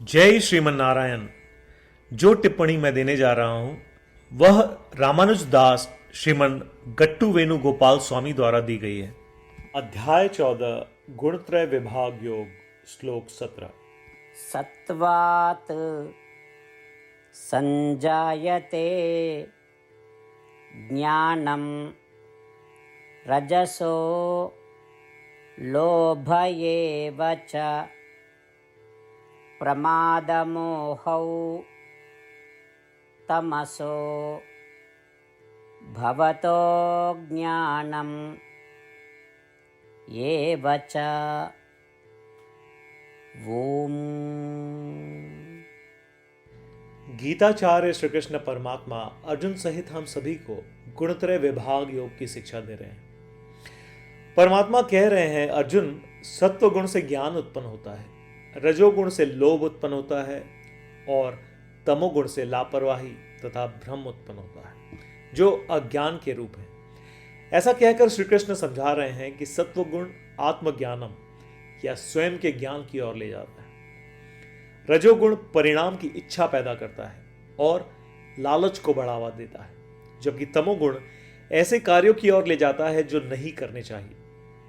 जय श्रीमन नारायण। जो टिप्पणी मैं देने जा रहा हूं वह रामानुज दास श्रीमन गट्टू वेणुगोपाल स्वामी द्वारा दी गई है। अध्याय 14 गुणत्रय विभाग योग श्लोक 17। सत्वात् संजायते ज्ञानं रजसो लोभ एव च प्रमादमोहौ तमसो भवतो ज्ञानं एव च। ओम। गीताचार्य श्री कृष्ण परमात्मा अर्जुन सहित हम सभी को गुणत्रय विभाग योग की शिक्षा दे रहे हैं। परमात्मा कह रहे हैं, अर्जुन, सत्व गुण से ज्ञान उत्पन्न होता है, रजोगुण से लोभ उत्पन्न होता है और तमोगुण से लापरवाही तथा भ्रम उत्पन्न होता है, जो अज्ञान के रूप है। ऐसा कहकर श्री कृष्ण समझा रहे हैं कि सत्व गुण आत्मज्ञानम या स्वयं के ज्ञान की ओर ले जाता है, रजोगुण परिणाम की इच्छा पैदा करता है और लालच को बढ़ावा देता है, जबकि तमोगुण ऐसे कार्यों की ओर ले जाता है जो नहीं करने चाहिए,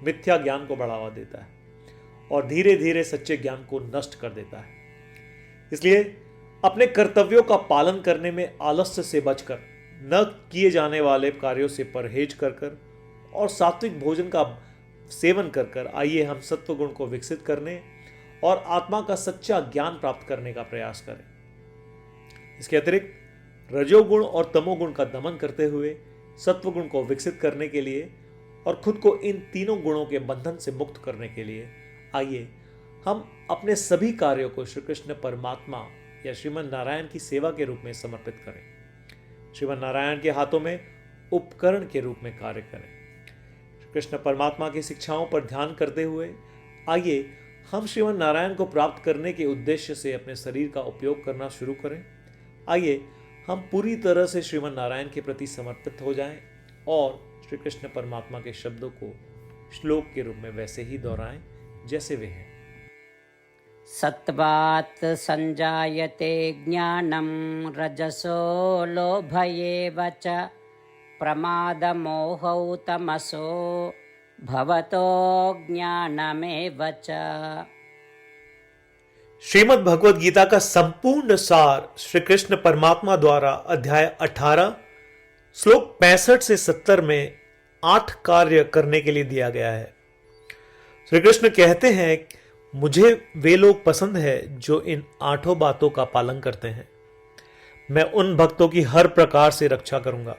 मिथ्या ज्ञान को बढ़ावा देता है और धीरे धीरे सच्चे ज्ञान को नष्ट कर देता है। इसलिए अपने कर्तव्यों का पालन करने में आलस्य से बचकर, न किए जाने वाले कार्यों से परहेज कर और सात्विक भोजन का सेवन कर आइए हम सत्व गुण को विकसित करने और आत्मा का सच्चा ज्ञान प्राप्त करने का प्रयास करें। इसके अतिरिक्त रजोगुण और तमोगुण का दमन करते हुए सत्व गुण को विकसित करने के लिए और खुद को इन तीनों गुणों के बंधन से मुक्त करने के लिए आइए हम अपने सभी कार्यों को श्री कृष्ण परमात्मा या श्रीमन नारायण की सेवा के रूप में समर्पित करें। श्रीमन नारायण के हाथों में उपकरण के रूप में कार्य करें। श्री कृष्ण परमात्मा की शिक्षाओं पर ध्यान करते हुए आइए हम श्रीमन नारायण को प्राप्त करने के उद्देश्य से अपने शरीर का उपयोग करना शुरू करें। आइए हम पूरी तरह से श्रीमन नारायण के प्रति समर्पित हो जाएं और श्री कृष्ण परमात्मा के शब्दों को श्लोक के रूप में वैसे ही दोहराएं जैसे वे हैं। सत्वात् संजायते ज्ञानं रजसो लोभ एव च प्रमादमोहौ तमसो भवतो ज्ञानमेव च। श्रीमद् भगवद गीता का संपूर्ण सार श्री कृष्ण परमात्मा द्वारा अध्याय 18 श्लोक 65 से 70 में 8 कार्य करने के लिए दिया गया है। श्री कृष्ण कहते हैं, मुझे वे लोग पसंद है जो इन 8 बातों का पालन करते हैं। मैं उन भक्तों की हर प्रकार से रक्षा करूंगा।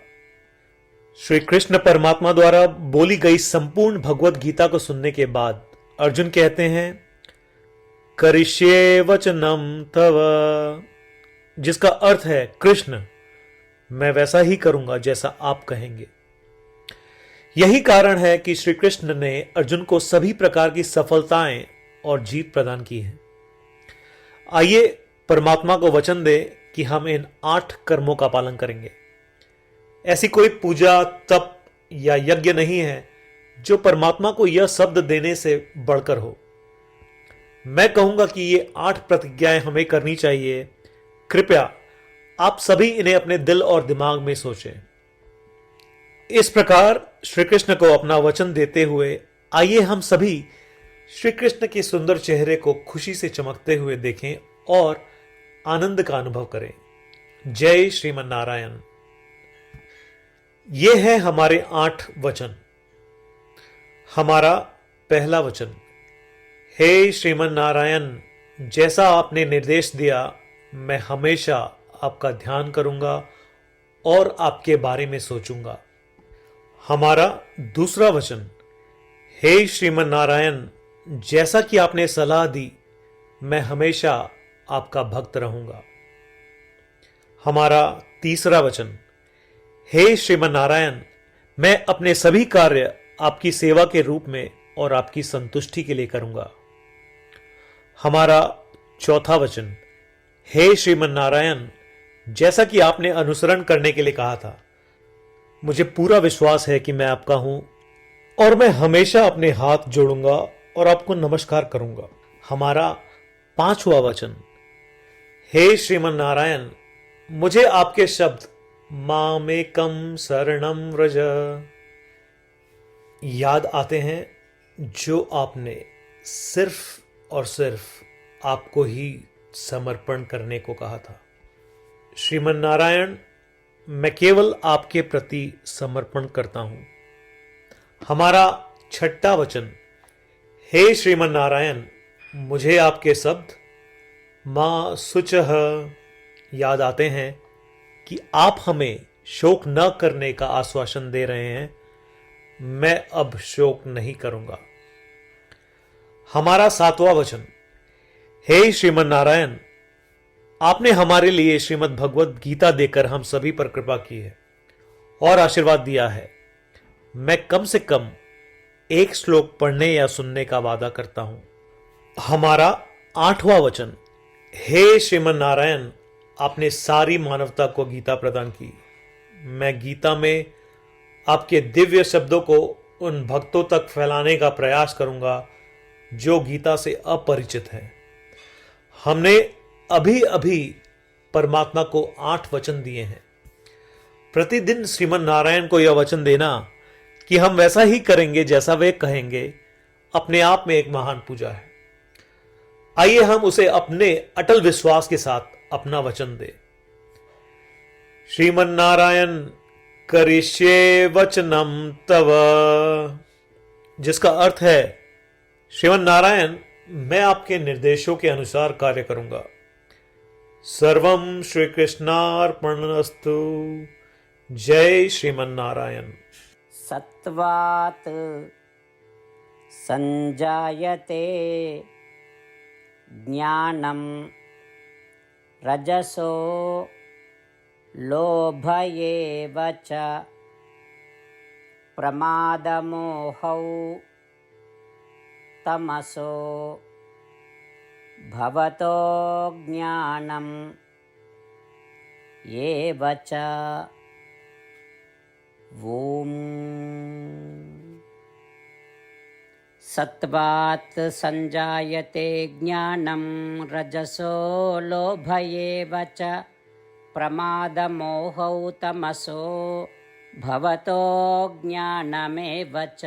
श्री कृष्ण परमात्मा द्वारा बोली गई संपूर्ण भगवद गीता को सुनने के बाद अर्जुन कहते हैं, करिष्ये वचनम तव, जिसका अर्थ है, कृष्ण, मैं वैसा ही करूंगा जैसा आप कहेंगे। यही कारण है कि श्री कृष्ण ने अर्जुन को सभी प्रकार की सफलताएं और जीत प्रदान की है। आइए परमात्मा को वचन दे कि हम इन 8 कर्मों का पालन करेंगे। ऐसी कोई पूजा, तप या यज्ञ नहीं है जो परमात्मा को यह शब्द देने से बढ़कर हो। मैं कहूंगा कि ये 8 प्रतिज्ञाएं हमें करनी चाहिए। कृपया आप सभी इन्हें अपने दिल और दिमाग में सोचें। इस प्रकार श्री कृष्ण को अपना वचन देते हुए आइए हम सभी श्री कृष्ण के सुंदर चेहरे को खुशी से चमकते हुए देखें और आनंद का अनुभव करें। जय श्रीमन नारायण। ये है हमारे 8 वचन। हमारा पहला वचन, हे श्रीमन नारायण, जैसा आपने निर्देश दिया मैं हमेशा आपका ध्यान करूंगा और आपके बारे में सोचूंगा। हमारा दूसरा वचन, हे श्रीमन नारायण, जैसा कि आपने सलाह दी मैं हमेशा आपका भक्त रहूंगा। हमारा तीसरा वचन, हे श्रीमन नारायण, मैं अपने सभी कार्य आपकी सेवा के रूप में और आपकी संतुष्टि के लिए करूंगा। हमारा चौथा वचन, हे श्रीमन नारायण, जैसा कि आपने अनुसरण करने के लिए कहा था, मुझे पूरा विश्वास है कि मैं आपका हूं और मैं हमेशा अपने हाथ जोड़ूंगा और आपको नमस्कार करूंगा। हमारा 5वां वचन, हे श्रीमन नारायण, मुझे आपके शब्द मामेकम शरणम व्रज याद आते हैं, जो आपने सिर्फ और सिर्फ आपको ही समर्पण करने को कहा था। श्रीमन नारायण, मैं केवल आपके प्रति समर्पण करता हूं। हमारा छठा वचन, हे श्रीमन नारायण, मुझे आपके शब्द मां शुचः याद आते हैं कि आप हमें शोक न करने का आश्वासन दे रहे हैं। मैं अब शोक नहीं करूंगा। हमारा सातवां वचन, हे श्रीमन नारायण, आपने हमारे लिए श्रीमद् भगवत गीता देकर हम सभी पर कृपा की है और आशीर्वाद दिया है। मैं कम से कम एक श्लोक पढ़ने या सुनने का वादा करता हूं। हमारा आठवां वचन, हे श्रीमन नारायण, आपने सारी मानवता को गीता प्रदान की। मैं गीता में आपके दिव्य शब्दों को उन भक्तों तक फैलाने का प्रयास करूंगा जो गीता से अपरिचित हैं। हमने अभी अभी परमात्मा को 8 वचन दिए हैं। प्रतिदिन श्रीमन नारायण को यह वचन देना कि हम वैसा ही करेंगे जैसा वे कहेंगे, अपने आप में एक महान पूजा है। आइए हम उसे अपने अटल विश्वास के साथ अपना वचन दे। श्रीमन नारायण करिष्ये वचनम तव, जिसका अर्थ है, श्रीमन नारायण, मैं आपके निर्देशों के अनुसार कार्य करूंगा। सर्वम श्री कृष्णार्पणमस्तु। जय श्रीमन नारायण। सत्वात् संजायते ज्ञानं रजसो लोभ एव च प्रमादमोहौ तमसो भवतो ज्ञानं एव च। ॐ सत्वात् संजायते ज्ञानं रजसो लोभ एव च प्रमादमोहौ तमसो भवतो ज्ञानमेव च।